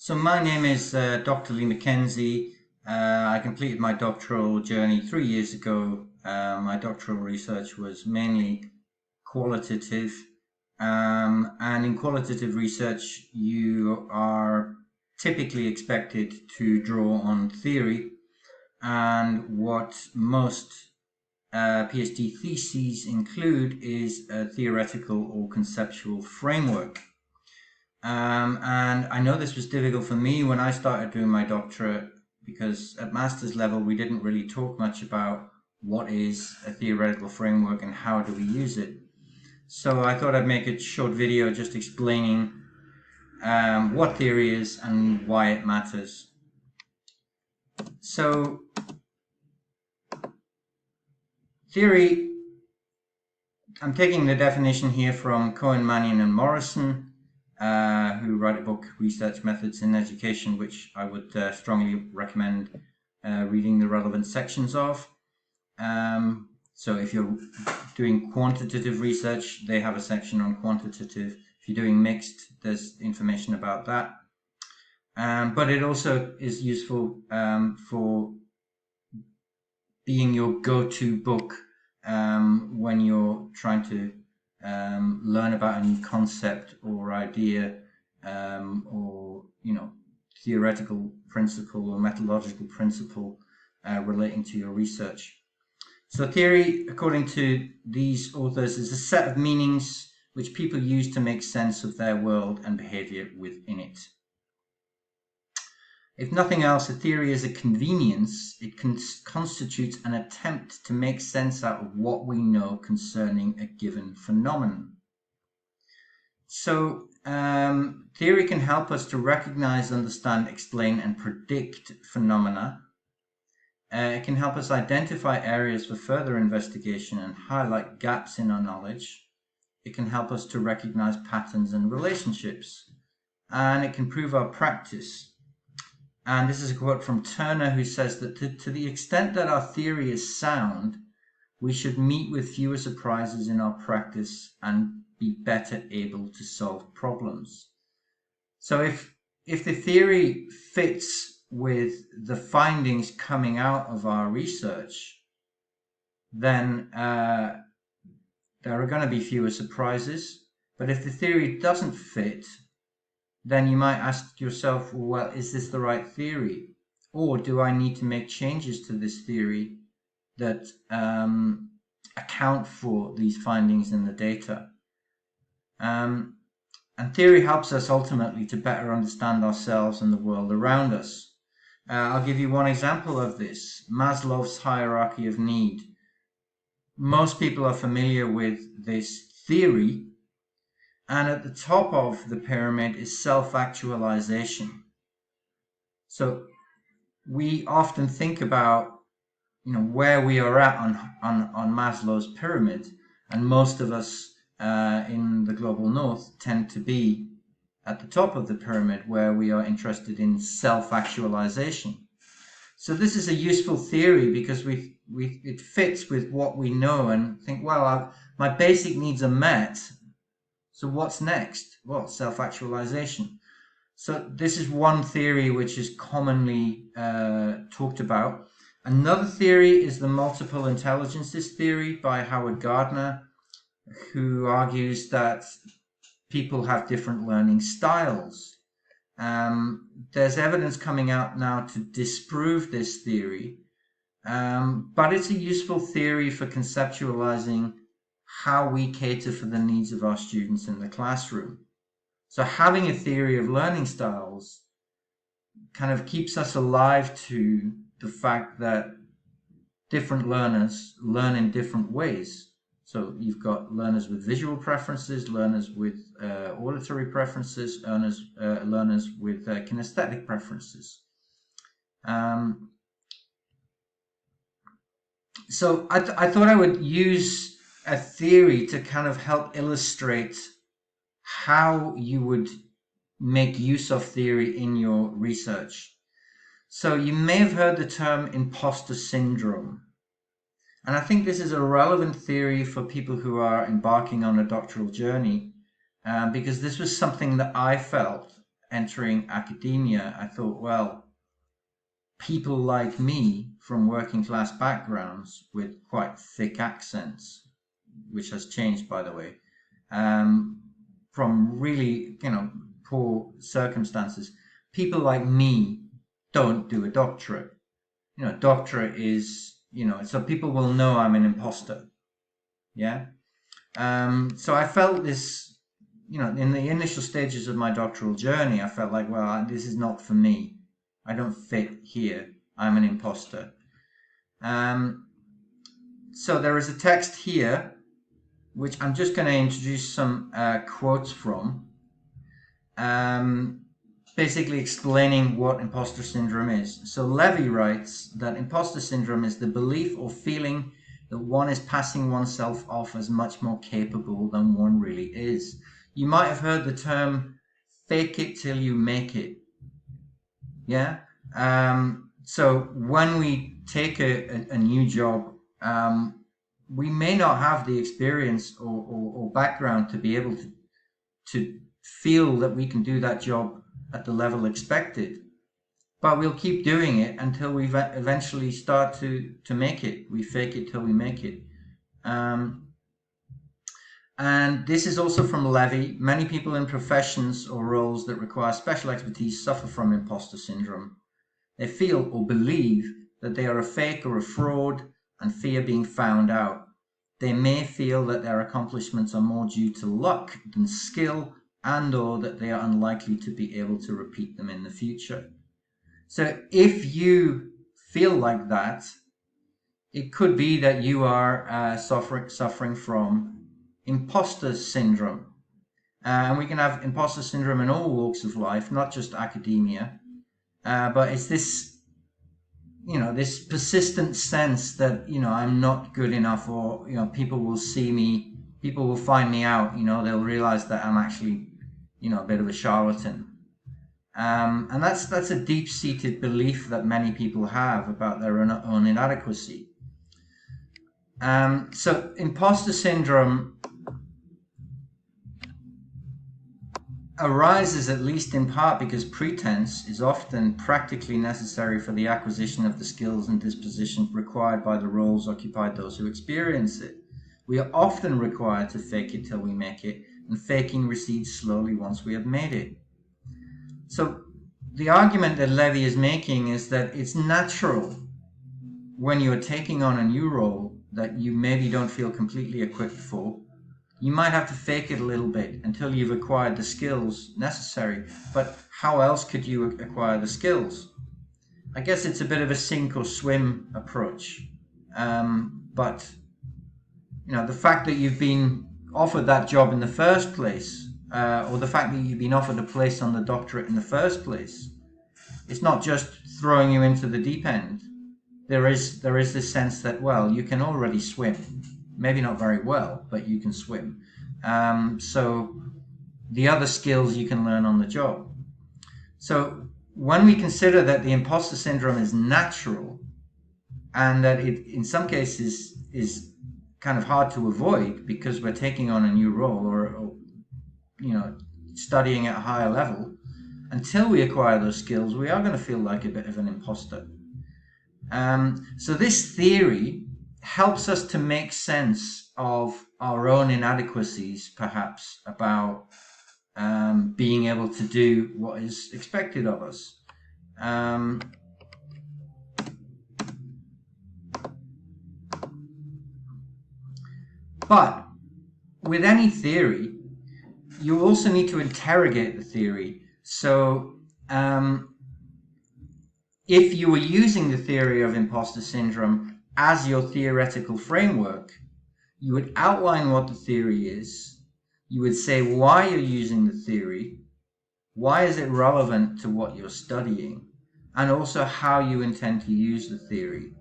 So my name is Dr. Lee Mackenzie. I completed my doctoral journey 3 years ago. My doctoral research was mainly qualitative. And in qualitative research, you are typically expected to draw on theory. And what most PhD theses include is a theoretical or conceptual framework. And I know this was difficult for me when I started doing my doctorate, because at master's level we didn't really talk much about what is a theoretical framework and how do we use it. So I thought I'd make a short video just explaining what theory is and why it matters. So theory, I'm taking the definition here from Cohen, Mannion and Morrison, who write a book, Research Methods in Education, which I would strongly recommend reading the relevant sections of. So if you're doing quantitative research, they have a section on quantitative. If you're doing mixed, there's information about that. But it also is useful for being your go-to book when you're trying to learn about a new concept or idea, or theoretical principle or methodological principle relating to your research. So theory, according to these authors, is a set of meanings which people use to make sense of their world and behavior within it. If nothing else, a theory is a convenience. It constitutes an attempt to make sense out of what we know concerning a given phenomenon. So theory can help us to recognize, understand, explain, and predict phenomena. It can help us identify areas for further investigation and highlight gaps in our knowledge. It can help us to recognize patterns and relationships. And it can prove our practice. And this is a quote from Turner, who says that to the extent that our theory is sound, we should meet with fewer surprises in our practice and be better able to solve problems. So if the theory fits with the findings coming out of our research, then there are going to be fewer surprises. But if the theory doesn't fit, then you might ask yourself, well, is this the right theory? Or do I need to make changes to this theory that account for these findings in the data? And theory helps us ultimately to better understand ourselves and the world around us. I'll give you one example of this: Maslow's hierarchy of need. Most people are familiar with this theory. And at the top of the pyramid is self-actualization. So we often think about, where we are at on Maslow's pyramid, and most of us in the global north tend to be at the top of the pyramid, where we are interested in self-actualization. So this is a useful theory because it fits with what we know and think, well, my basic needs are met. So what's next? Well, self-actualization. So this is one theory which is commonly talked about. Another theory is the multiple intelligences theory by Howard Gardner, who argues that people have different learning styles. There's evidence coming out now to disprove this theory, but it's a useful theory for conceptualizing how we cater for the needs of our students in the classroom. So having a theory of learning styles kind of keeps us alive to the fact that different learners learn in different ways. So you've got learners with visual preferences, learners with auditory preferences, learners with kinesthetic preferences. So I thought I would use a theory to kind of help illustrate how you would make use of theory in your research. So you may have heard the term impostor syndrome. And I think this is a relevant theory for people who are embarking on a doctoral journey, because this was something that I felt entering academia, I thought, well, people like me from working class backgrounds with quite thick accents, which has changed, by the way, from really, poor circumstances, people like me don't do a doctorate. Doctorate is, so people will know I'm an imposter. Yeah. So I felt this, in the initial stages of my doctoral journey, I felt like, well, this is not for me. I don't fit here. I'm an imposter. So there is a text here, which I'm just going to introduce some quotes from, basically explaining what imposter syndrome is. So Levy writes that imposter syndrome is the belief or feeling that one is passing oneself off as much more capable than one really is. You might have heard the term fake it till you make it. Yeah. So when we take a new job, we may not have the experience or background to be able to feel that we can do that job at the level expected, but we'll keep doing it until we eventually start to make it. We fake it till we make it. And this is also from Levy. Many people in professions or roles that require special expertise suffer from imposter syndrome. They feel or believe that they are a fake or a fraud and fear being found out. They may feel that their accomplishments are more due to luck than skill, and or that they are unlikely to be able to repeat them in the future. So if you feel like that, it could be that you are suffering from imposter syndrome. And we can have imposter syndrome in all walks of life, not just academia. But it's this, this persistent sense that, I'm not good enough, or, people will see me, people will find me out, they'll realize that I'm actually, a bit of a charlatan. And that's a deep-seated belief that many people have about their own inadequacy. So imposter syndrome arises at least in part because pretense is often practically necessary for the acquisition of the skills and disposition required by the roles occupied those who experience it. We are often required to fake it till we make it, and faking recedes slowly once we have made it. So the argument that Levy is making is that it's natural when you're taking on a new role that you maybe don't feel completely equipped for. You might have to fake it a little bit until you've acquired the skills necessary. But how else could you acquire the skills? I guess it's a bit of a sink or swim approach. But, the fact that you've been offered that job in the first place, or the fact that you've been offered a place on the doctorate in the first place, it's not just throwing you into the deep end. There is this sense that, well, you can already swim. Maybe not very well, but you can swim. So the other skills you can learn on the job. So when we consider that the imposter syndrome is natural and that it in some cases is kind of hard to avoid because we're taking on a new role or studying at a higher level, until we acquire those skills, we are going to feel like a bit of an imposter. So this theory helps us to make sense of our own inadequacies, perhaps, about being able to do what is expected of us. But with any theory, you also need to interrogate the theory. So if you were using the theory of imposter syndrome as your theoretical framework, you would outline what the theory is. You would say why you're using the theory, why is it relevant to what you're studying, and also how you intend to use the theory.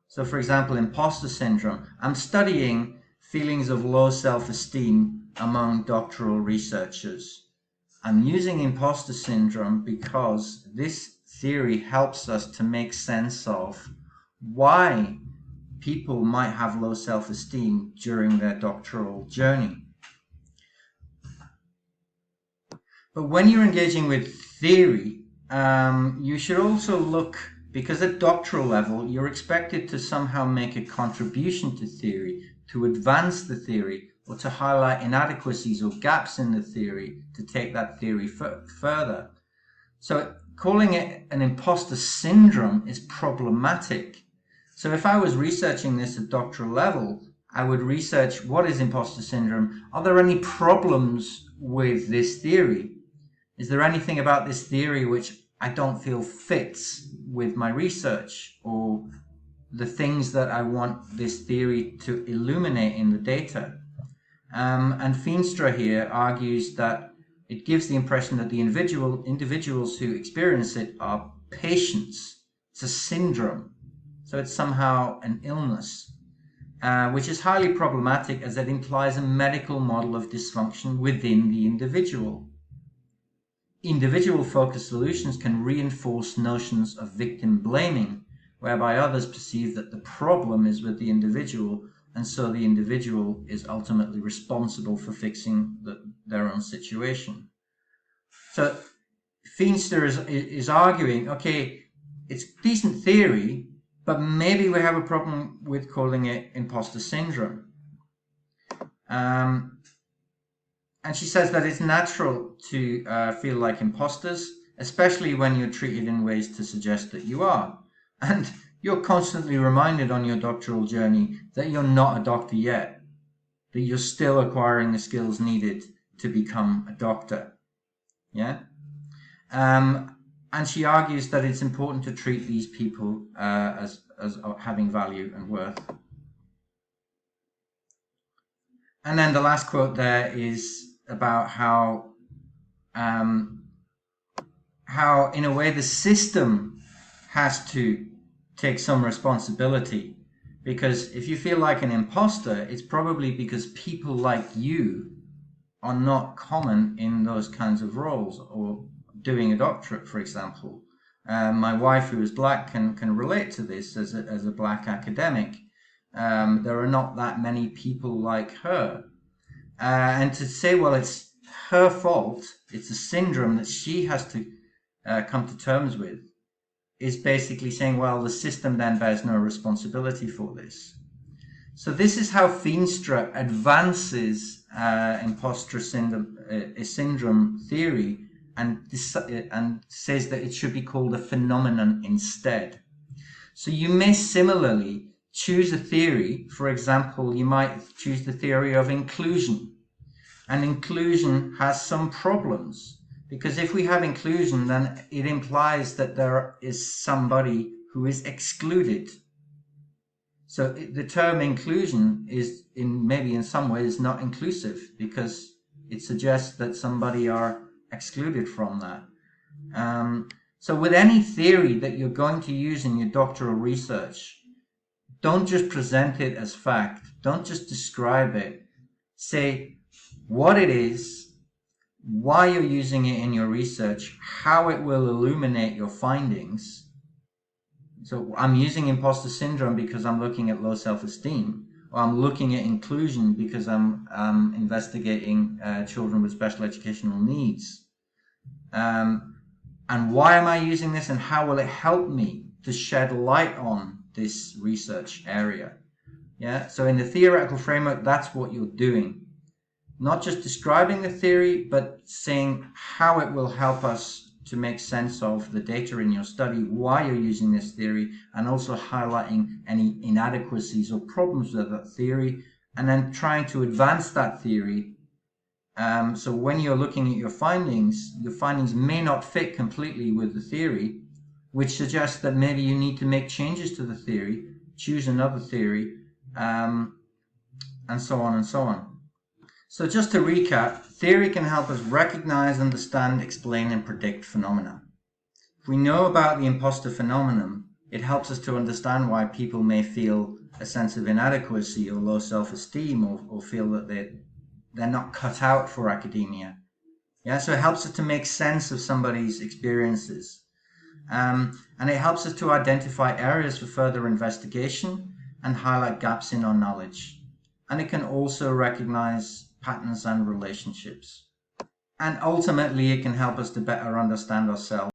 So for example, imposter syndrome, I'm studying feelings of low self-esteem among doctoral researchers. I'm using imposter syndrome because this theory helps us to make sense of why people might have low self-esteem during their doctoral journey. But when you're engaging with theory, you should also look, because at doctoral level, you're expected to somehow make a contribution to theory, to advance the theory, or to highlight inadequacies or gaps in the theory to take that theory further. So calling it an imposter syndrome is problematic. So if I was researching this at doctoral level, I would research, what is imposter syndrome? Are there any problems with this theory? Is there anything about this theory which I don't feel fits with my research or the things that I want this theory to illuminate in the data? And Feenstra here argues that it gives the impression that the individuals who experience it are patients. It's a syndrome. So it's somehow an illness, which is highly problematic as it implies a medical model of dysfunction within the individual. Individual-focused solutions can reinforce notions of victim blaming, whereby others perceive that the problem is with the individual, and so the individual is ultimately responsible for fixing their own situation. So Feenstra is arguing, okay, it's decent theory, but maybe we have a problem with calling it imposter syndrome. And she says that it's natural to feel like imposters, especially when you're treated in ways to suggest that you are. And you're constantly reminded on your doctoral journey that you're not a doctor yet, that you're still acquiring the skills needed to become a doctor. Yeah? And she argues that it's important to treat these people as having value and worth. And then the last quote there is about how in a way the system has to take some responsibility, because if you feel like an imposter, it's probably because people like you are not common in those kinds of roles, or doing a doctorate, for example. My wife, who is black, can relate to this as a black academic. There are not that many people like her. And to say, well, it's her fault, it's a syndrome that she has to come to terms with, is basically saying, well, the system then bears no responsibility for this. So this is how Feenstra advances imposter syndrome theory and says that it should be called a phenomenon instead. So you may similarly choose a theory. For example, you might choose the theory of inclusion. And inclusion has some problems, because if we have inclusion, then it implies that there is somebody who is excluded. So the term inclusion is maybe in some ways not inclusive, because it suggests that somebody are excluded from that. So with any theory that you're going to use in your doctoral research, don't just present it as fact. Don't just describe it. Say what it is, why you're using it in your research, how it will illuminate your findings. So I'm using imposter syndrome because I'm looking at low self-esteem, or I'm looking at inclusion because I'm investigating children with special educational needs. And why am I using this, and how will it help me to shed light on this research area? Yeah. So in the theoretical framework, that's what you're doing. Not just describing the theory, but saying how it will help us to make sense of the data in your study, why you're using this theory, and also highlighting any inadequacies or problems with that theory, and then trying to advance that theory. So when you're looking at your findings may not fit completely with the theory, which suggests that maybe you need to make changes to the theory, choose another theory, and so on and so on. So just to recap, theory can help us recognize, understand, explain, and predict phenomena. If we know about the imposter phenomenon, it helps us to understand why people may feel a sense of inadequacy or low self-esteem, or feel that they're not cut out for academia. Yeah, so it helps us to make sense of somebody's experiences. And it helps us to identify areas for further investigation and highlight gaps in our knowledge. And it can also recognize patterns and relationships. And ultimately, it can help us to better understand ourselves